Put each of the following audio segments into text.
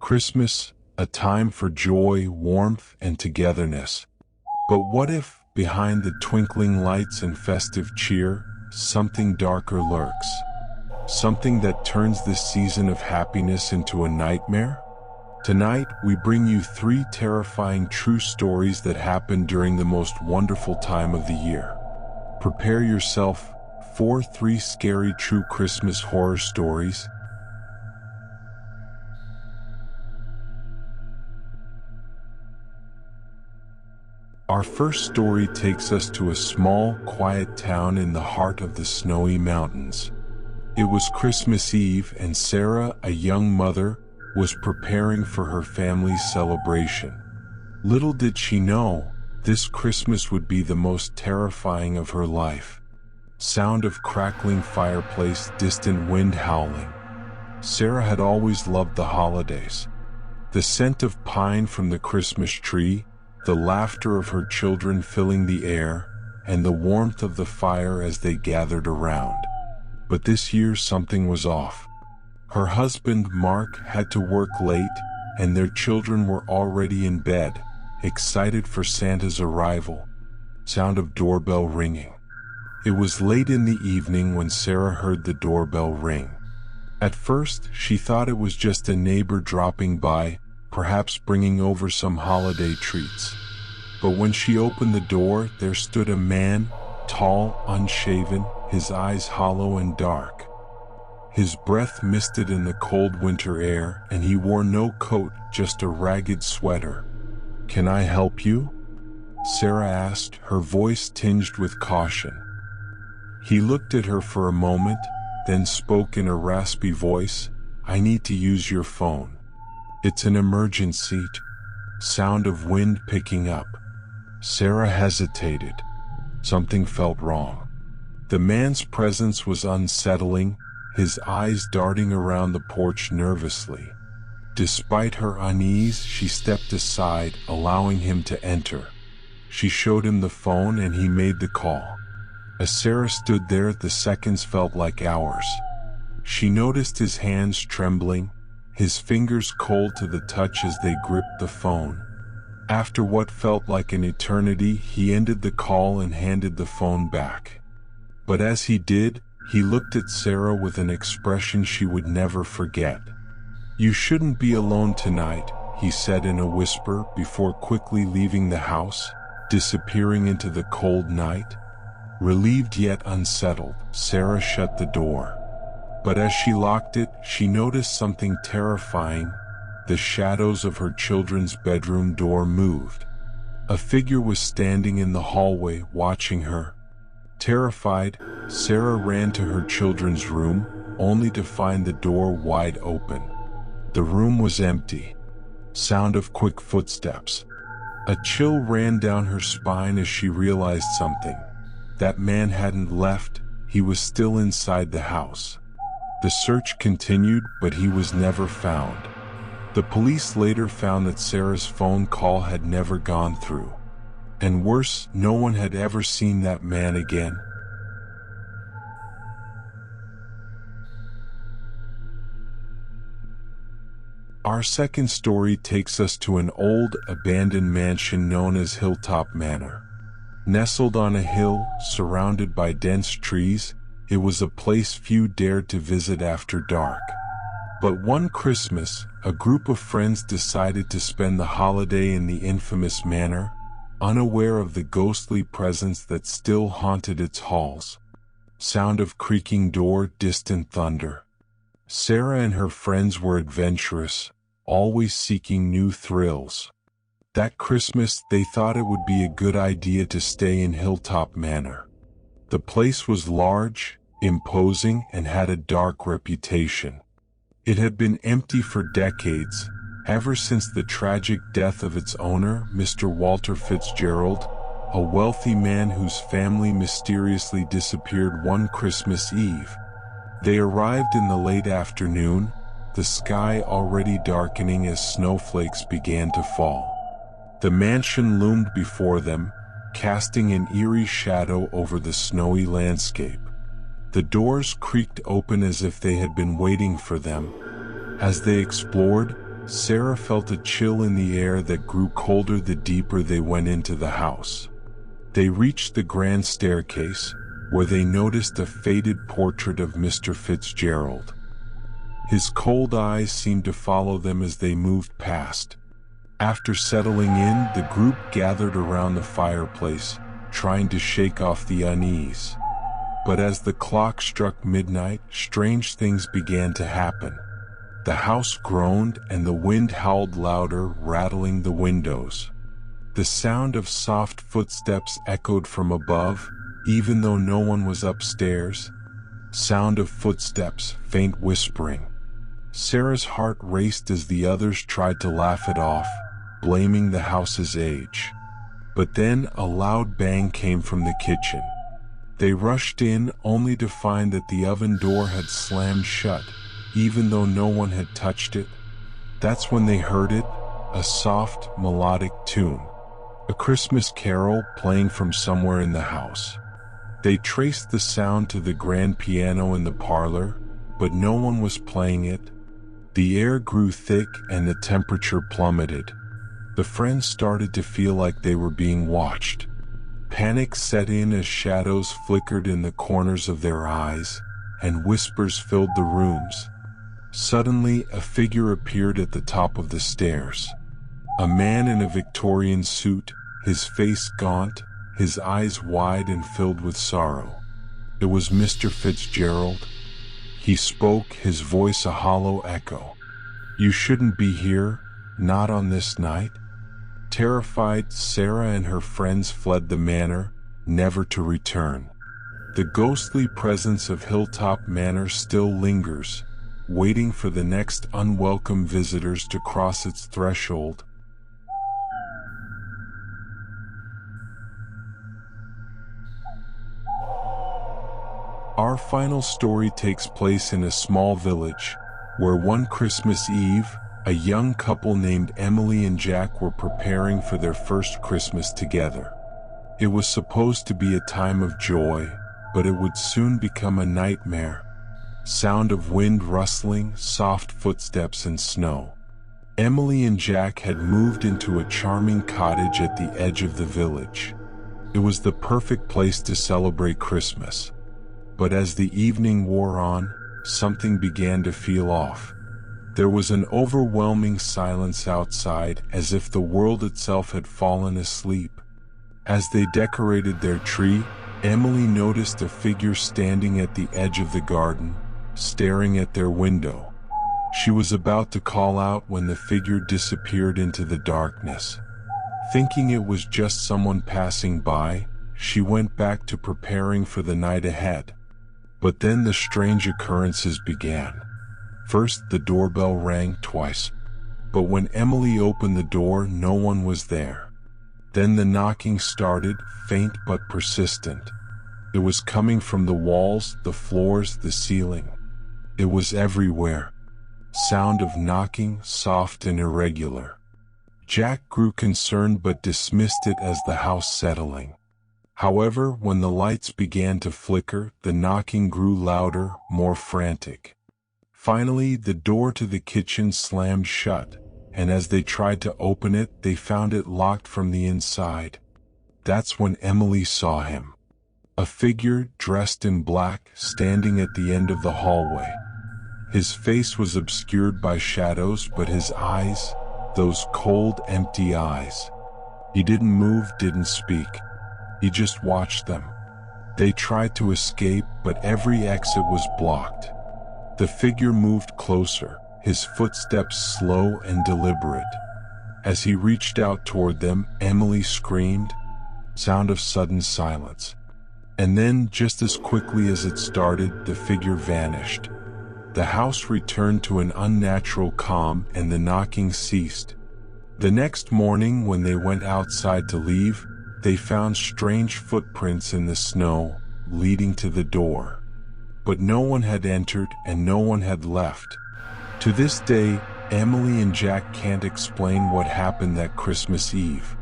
Christmas, a time for joy, warmth, and togetherness. But what if, behind the twinkling lights and festive cheer, something darker lurks? Something that turns this season of happiness into a nightmare? Tonight, we bring you 3 terrifying true stories that happened during the most wonderful time of the year. Prepare yourself for 3 scary true Christmas horror stories. Our first story takes us to a small, quiet town in the heart of the snowy mountains. It was Christmas Eve, and Sarah, a young mother, was preparing for her family's celebration. Little did she know, this Christmas would be the most terrifying of her life. Sound of crackling fireplace, distant wind howling. Sarah had always loved the holidays. The scent of pine from the Christmas tree, the laughter of her children filling the air, and the warmth of the fire as they gathered around. But this year something was off. Her husband, Mark, had to work late, and their children were already in bed, excited for Santa's arrival. Sound of doorbell ringing. It was late in the evening when Sarah heard the doorbell ring. At first, she thought it was just a neighbor dropping by, perhaps bringing over some holiday treats. But when she opened the door, there stood a man, tall, unshaven, his eyes hollow and dark. His breath misted in the cold winter air, and he wore no coat, just a ragged sweater. "Can I help you?" Sarah asked, her voice tinged with caution. He looked at her for a moment, then spoke in a raspy voice, "I need to use your phone. It's an emergency." Sound of wind picking up. Sarah hesitated. Something felt wrong. The man's presence was unsettling, his eyes darting around the porch nervously. Despite her unease, she stepped aside, allowing him to enter. She showed him the phone and he made the call. As Sarah stood there, the seconds felt like hours. She noticed his hands trembling, his fingers cold to the touch as they gripped the phone. After what felt like an eternity, he ended the call and handed the phone back. But as he did, he looked at Sarah with an expression she would never forget. "You shouldn't be alone tonight," he said in a whisper before quickly leaving the house, disappearing into the cold night. Relieved yet unsettled, Sarah shut the door. But as she locked it, she noticed something terrifying. The shadows of her children's bedroom door moved. A figure was standing in the hallway, watching her. Terrified, Sarah ran to her children's room, only to find the door wide open. The room was empty. Sound of quick footsteps. A chill ran down her spine as she realized something. That man hadn't left, he was still inside the house. The search continued, but he was never found. The police later found that Sarah's phone call had never gone through. And worse, no one had ever seen that man again. Our second story takes us to an old, abandoned mansion known as Hilltop Manor. Nestled on a hill, surrounded by dense trees, it was a place few dared to visit after dark. But one Christmas, a group of friends decided to spend the holiday in the infamous manor, unaware of the ghostly presence that still haunted its halls. Sound of creaking door, distant thunder. Sarah and her friends were adventurous, always seeking new thrills. That Christmas, they thought it would be a good idea to stay in Hilltop Manor. The place was large, imposing, and had a dark reputation. It had been empty for decades, ever since the tragic death of its owner, Mr. Walter Fitzgerald, a wealthy man whose family mysteriously disappeared one Christmas Eve. They arrived in the late afternoon, the sky already darkening as snowflakes began to fall. The mansion loomed before them, casting an eerie shadow over the snowy landscape. The doors creaked open as if they had been waiting for them. As they explored, Sarah felt a chill in the air that grew colder the deeper they went into the house. They reached the grand staircase, where they noticed a faded portrait of Mr. Fitzgerald. His cold eyes seemed to follow them as they moved past. After settling in, the group gathered around the fireplace, trying to shake off the unease. But as the clock struck midnight, strange things began to happen. The house groaned and the wind howled louder, rattling the windows. The sound of soft footsteps echoed from above, even though no one was upstairs. Sound of footsteps, faint whispering. Sarah's heart raced as the others tried to laugh it off, blaming the house's age. But then a loud bang came from the kitchen. They rushed in only to find that the oven door had slammed shut, even though no one had touched it. That's when they heard it, a soft, melodic tune. A Christmas carol playing from somewhere in the house. They traced the sound to the grand piano in the parlor, but no one was playing it. The air grew thick and the temperature plummeted. The friends started to feel like they were being watched. Panic set in as shadows flickered in the corners of their eyes, and whispers filled the rooms. Suddenly, a figure appeared at the top of the stairs. A man in a Victorian suit, his face gaunt, his eyes wide and filled with sorrow. It was Mr. Fitzgerald. He spoke, his voice a hollow echo. "You shouldn't be here, not on this night." Terrified, Sarah and her friends fled the manor, never to return. The ghostly presence of Hilltop Manor still lingers, waiting for the next unwelcome visitors to cross its threshold. Our final story takes place in a small village, where one Christmas Eve, a young couple named Emily and Jack were preparing for their first Christmas together. It was supposed to be a time of joy, but it would soon become a nightmare. Sound of wind rustling, soft footsteps and snow. Emily and Jack had moved into a charming cottage at the edge of the village. It was the perfect place to celebrate Christmas. But as the evening wore on, something began to feel off. There was an overwhelming silence outside, as if the world itself had fallen asleep. As they decorated their tree, Emily noticed a figure standing at the edge of the garden, staring at their window. She was about to call out when the figure disappeared into the darkness. Thinking it was just someone passing by, she went back to preparing for the night ahead. But then the strange occurrences began. First, the doorbell rang twice. But when Emily opened the door, no one was there. Then the knocking started, faint but persistent. It was coming from the walls, the floors, the ceiling. It was everywhere. Sound of knocking, soft and irregular. Jack grew concerned but dismissed it as the house settling. However, when the lights began to flicker, the knocking grew louder, more frantic. Finally, the door to the kitchen slammed shut, and as they tried to open it, they found it locked from the inside. That's when Emily saw him. A figure dressed in black, standing at the end of the hallway. His face was obscured by shadows, but his eyes, those cold, empty eyes. He didn't move, didn't speak. He just watched them. They tried to escape, but every exit was blocked. The figure moved closer, his footsteps slow and deliberate. As he reached out toward them, Emily screamed. Sound of sudden silence. And then, just as quickly as it started, the figure vanished. The house returned to an unnatural calm and the knocking ceased. The next morning, when they went outside to leave, they found strange footprints in the snow, leading to the door. But no one had entered and no one had left. To this day, Emily and Jack can't explain what happened that Christmas Eve.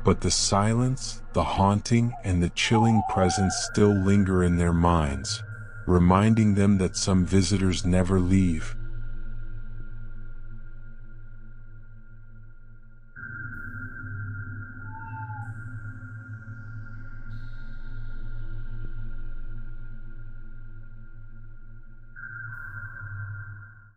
But the silence, the haunting, and the chilling presence still linger in their minds, reminding them that some visitors never leave,